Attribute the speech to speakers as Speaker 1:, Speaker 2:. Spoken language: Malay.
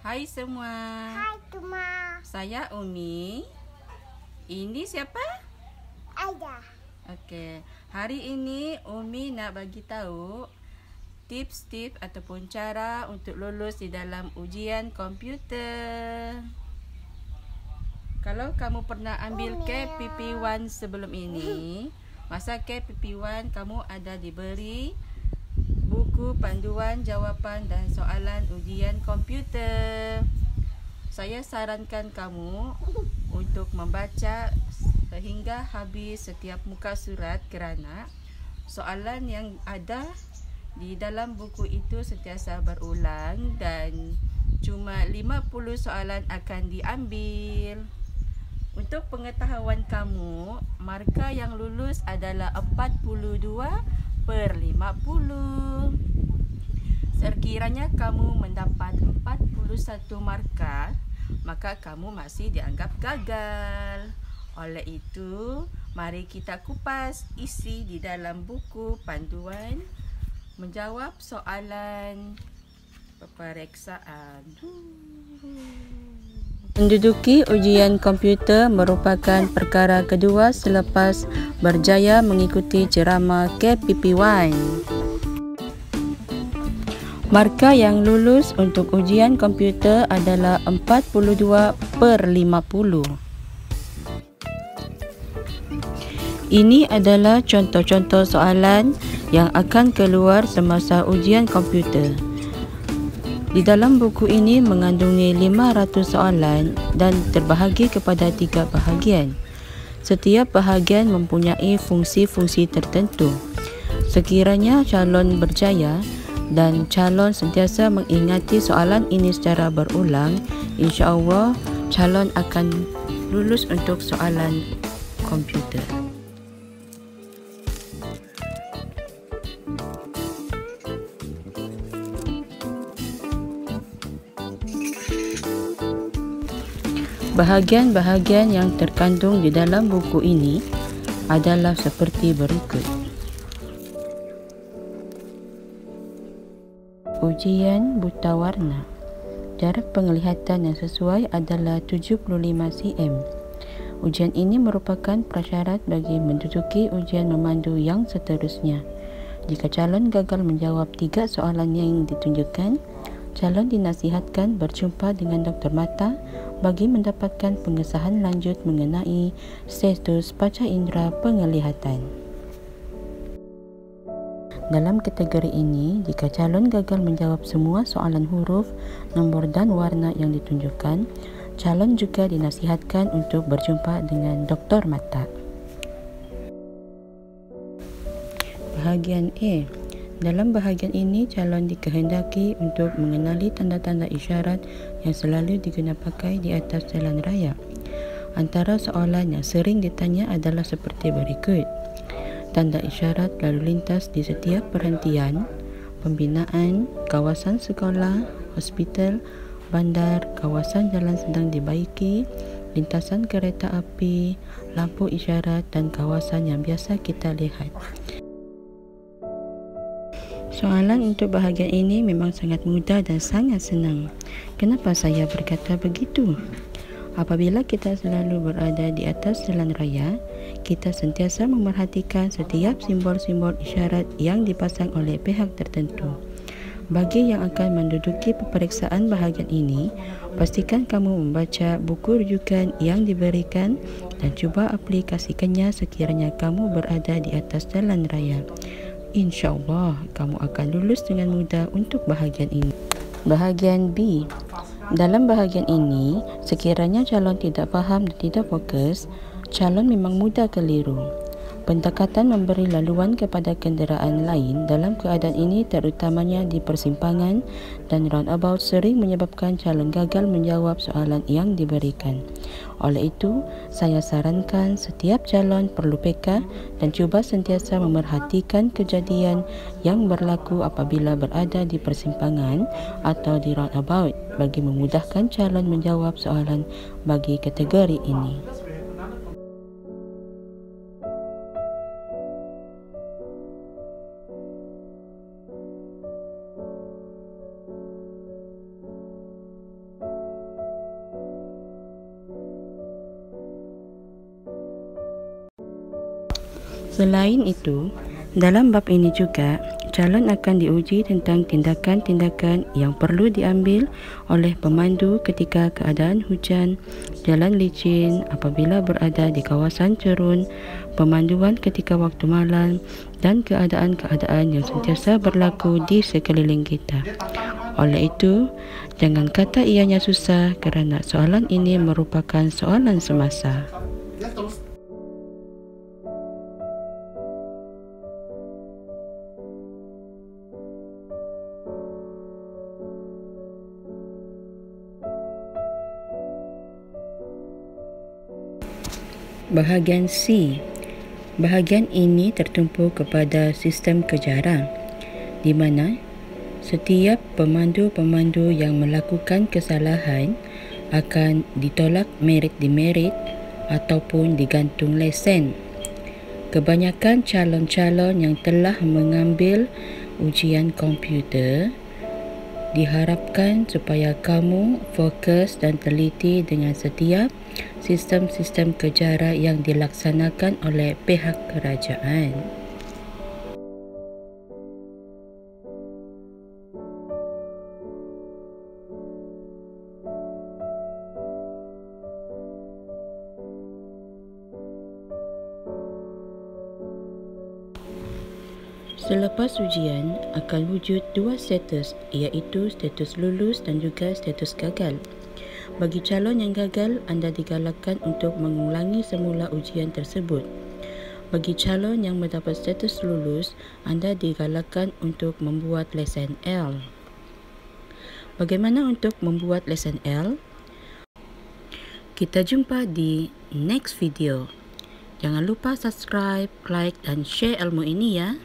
Speaker 1: Hai semua.
Speaker 2: Hai semua.
Speaker 1: Saya Umi. Ini siapa?
Speaker 2: Aida.
Speaker 1: Okey. Hari ini Umi nak bagi tahu tips-tips ataupun cara untuk lulus di dalam ujian komputer. Kalau kamu pernah ambil KPP1 sebelum ini, masa KPP1 kamu ada diberi buku panduan jawapan dan soalan ujian komputer. Saya sarankan kamu untuk membaca sehingga habis setiap muka surat kerana soalan yang ada di dalam buku itu sentiasa berulang dan cuma 50 soalan akan diambil. Untuk pengetahuan kamu, markah yang lulus adalah 42/50. Sekiranya kamu mendapat 41 markah, maka kamu masih dianggap gagal. Oleh itu, mari kita kupas isi di dalam buku panduan menjawab soalan peperiksaan. Menduduki ujian komputer merupakan perkara kedua selepas berjaya mengikuti ceramah KPP1. Markah yang lulus untuk ujian komputer adalah 42/50. Ini adalah contoh-contoh soalan yang akan keluar semasa ujian komputer. Di dalam buku ini mengandungi 500 soalan dan terbahagi kepada 3 bahagian. Setiap bahagian mempunyai fungsi-fungsi tertentu. Sekiranya calon berjaya dan calon sentiasa mengingati soalan ini secara berulang, insya-Allah calon akan lulus untuk soalan komputer. Bahagian-bahagian yang terkandung di dalam buku ini adalah seperti berikut. Ujian buta warna. Jarak penglihatan yang sesuai adalah 75 cm. Ujian ini merupakan prasyarat bagi menduduki ujian memandu yang seterusnya. Jika calon gagal menjawab 3 soalan yang ditunjukkan, calon dinasihatkan berjumpa dengan doktor mata bagi mendapatkan pengesahan lanjut mengenai status panca indera penglihatan. Dalam kategori ini, jika calon gagal menjawab semua soalan huruf, nombor dan warna yang ditunjukkan, calon juga dinasihatkan untuk berjumpa dengan doktor mata. Bahagian A. Dalam bahagian ini, calon dikehendaki untuk mengenali tanda-tanda isyarat yang selalu diguna pakai di atas jalan raya. Antara soalan yang sering ditanya adalah seperti berikut. Tanda isyarat lalu lintas di setiap perhentian, pembinaan, kawasan sekolah, hospital, bandar, kawasan jalan sedang dibaiki, lintasan kereta api, lampu isyarat dan kawasan yang biasa kita lihat. Soalan untuk bahagian ini memang sangat mudah dan sangat senang. Kenapa saya berkata begitu? Apabila kita selalu berada di atas jalan raya, kita sentiasa memerhatikan setiap simbol-simbol isyarat yang dipasang oleh pihak tertentu. Bagi yang akan menduduki peperiksaan bahagian ini, pastikan kamu membaca buku rujukan yang diberikan dan cuba aplikasikannya sekiranya kamu berada di atas jalan raya. InsyaAllah, kamu akan lulus dengan mudah untuk bahagian ini. Bahagian B. Dalam bahagian ini, sekiranya calon tidak faham dan tidak fokus, calon memang mudah keliru. Pendekatan memberi laluan kepada kenderaan lain dalam keadaan ini terutamanya di persimpangan dan roundabout sering menyebabkan calon gagal menjawab soalan yang diberikan. Oleh itu, saya sarankan setiap calon perlu peka dan cuba sentiasa memerhatikan kejadian yang berlaku apabila berada di persimpangan atau di roundabout bagi memudahkan calon menjawab soalan bagi kategori ini. Selain itu, dalam bab ini juga, calon akan diuji tentang tindakan-tindakan yang perlu diambil oleh pemandu ketika keadaan hujan, jalan licin, apabila berada di kawasan cerun, pemanduan ketika waktu malam dan keadaan-keadaan yang sentiasa berlaku di sekeliling kita. Oleh itu, jangan kata ianya susah kerana soalan ini merupakan soalan semasa. Bahagian C. Bahagian ini tertumpu kepada sistem kejarah, di mana setiap pemandu-pemandu yang melakukan kesalahan akan ditolak merit-demerit ataupun digantung lesen. Kebanyakan calon-calon yang telah mengambil ujian komputer diharapkan supaya kamu fokus dan teliti dengan setiap sistem-sistem kejarah yang dilaksanakan oleh pihak kerajaan. Selepas ujian, akan wujud dua status, iaitu status lulus dan juga status gagal. Bagi calon yang gagal, anda digalakkan untuk mengulangi semula ujian tersebut. Bagi calon yang mendapat status lulus, anda digalakkan untuk membuat lesen L. Bagaimana untuk membuat lesen L? Kita jumpa di next video. Jangan lupa subscribe, like dan share ilmu ini ya.